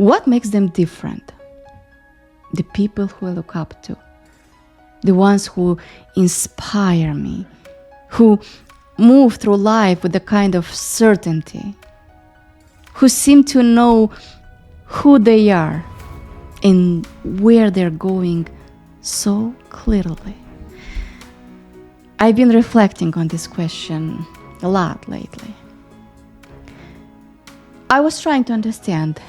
What makes them different? The people who I look up to, the ones who inspire me, who move through life with a kind of certainty, who seem to know who they are and where they're going so clearly. I've been reflecting on this question a lot lately. I was trying to understand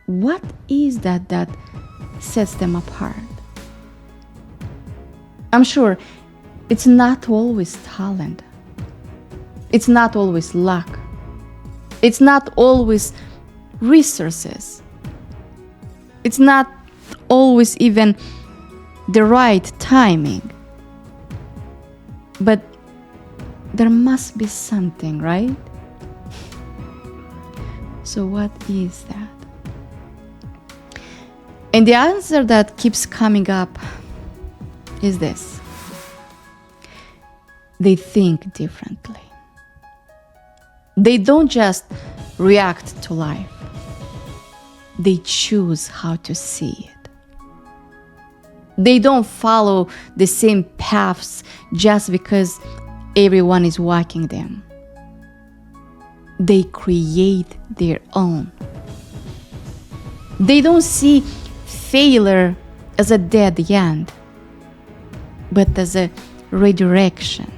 what is that sets them apart. I'm sure it's not always talent. It's not always luck. It's not always resources. It's not always even the right timing. But there must be something, right? So what is that? And the answer that keeps coming up is this: they think differently. They don't just react to life. They choose how to see it. They don't follow the same paths just because everyone is walking them. They create their own. They don't see failure as a dead end, but as a redirection.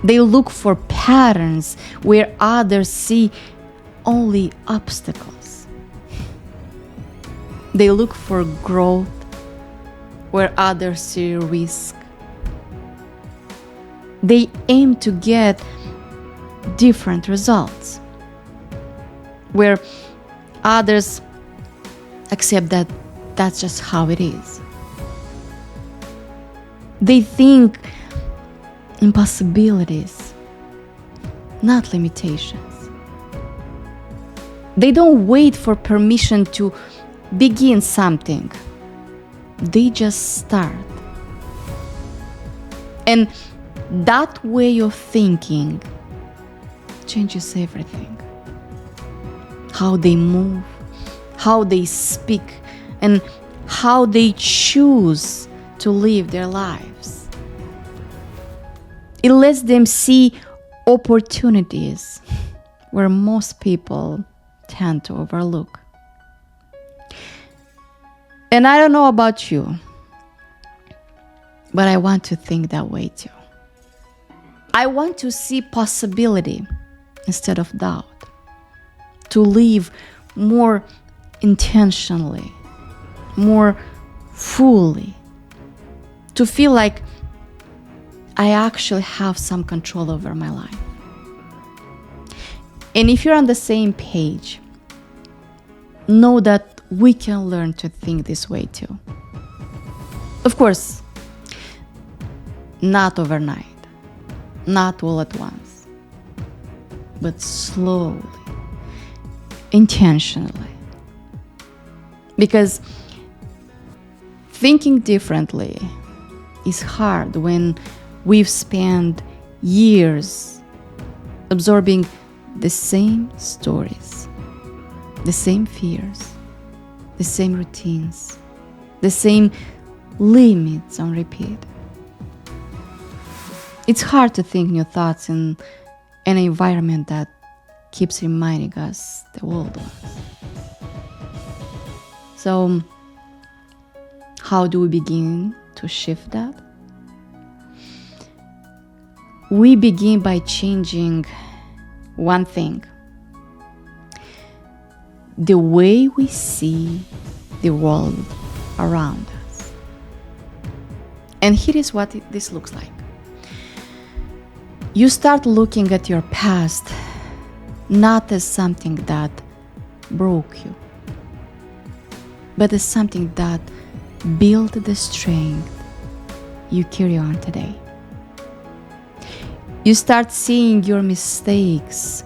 They look for patterns where others see only obstacles. They look for growth where others see risk. They aim to get different results where others accept that that's just how it is. They think in possibilities, not limitations. They don't wait for permission to begin something. They just start. And that way of thinking changes everything. How they move, how they speak, and how they choose to live their lives. It lets them see opportunities where most people tend to overlook. And I don't know about you, but I want to think that way too. I want to see possibility instead of doubt, to live more intentionally, more fully, to feel like I actually have some control over my life. And if you're on the same page, know that we can learn to think this way too. Of course, not overnight, not all at once, but slowly, intentionally. Because thinking differently is hard when we've spent years absorbing the same stories, the same fears, the same routines, the same limits on repeat. It's hard to think new thoughts in an environment that keeps reminding us the old ones. So, how do we begin to shift that? We begin by changing one thing: the way we see the world around us. And here is what this looks like. You start looking at your past not as something that broke you, but as something that built the strength you carry on today. You start seeing your mistakes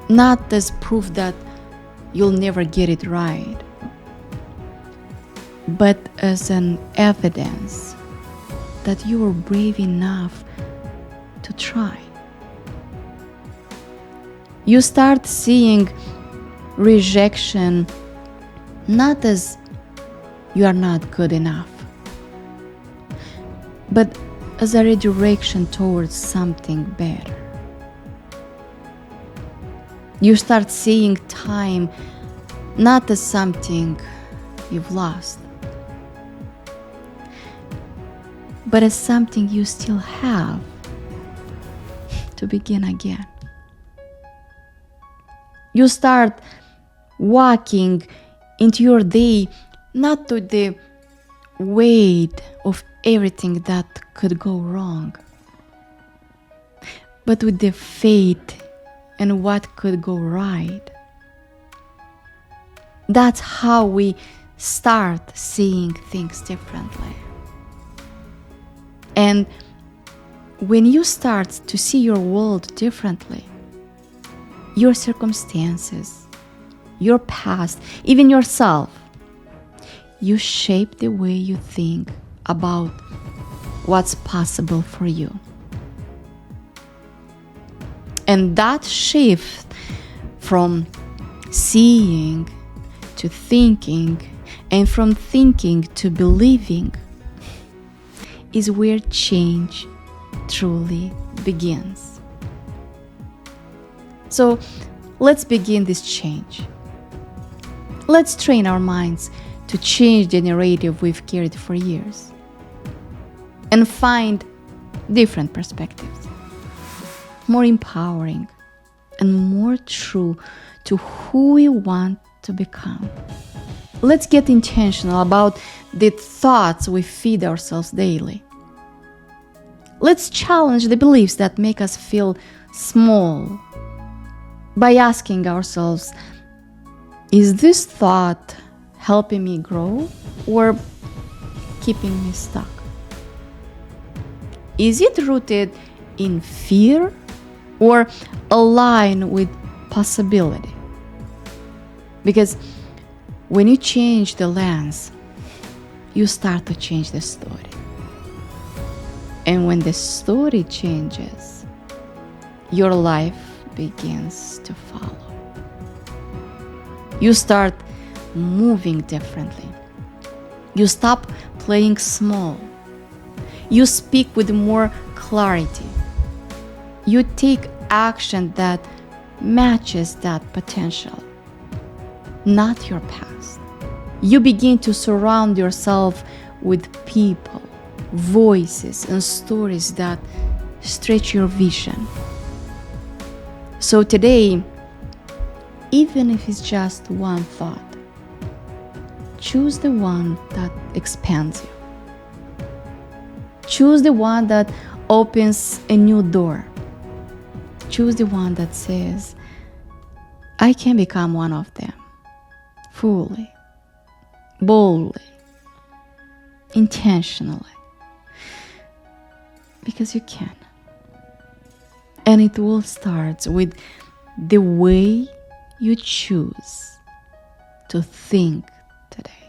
not as proof that you'll never get it right, but as an evidence that you were brave enough to try. You start seeing rejection, not as you are not good enough, but as a redirection towards something better. You start seeing time not as something you've lost, but as something you still have to begin again. You start walking into your day not to the weight of everything that could go wrong, but with the faith in what could go right. That's how we start seeing things differently. And when you start to see your world differently, your circumstances, your past, even yourself, you shape the way you think about what's possible for you. And that shift from seeing to thinking, and from thinking to believing, is where change truly begins. So let's begin this change. Let's train our minds to change the narrative we've carried for years and find different perspectives, more empowering and more true to who we want to become. Let's get intentional about the thoughts we feed ourselves daily. Let's challenge the beliefs that make us feel small by asking ourselves, is this thought helping me grow or keeping me stuck? Is it rooted in fear or aligned with possibility? Because when you change the lens, you start to change the story. And when the story changes, your life begins to follow. You start moving differently. You stop playing small. You speak with more clarity. You take action that matches that potential, not your past. You begin to surround yourself with people, voices, and stories that stretch your vision. So today, even if it's just one thought, choose the one that expands you. Choose the one that opens a new door. Choose the one that says, I can become one of them, fully, boldly, intentionally, because you can. And it all starts with the way you choose to think today.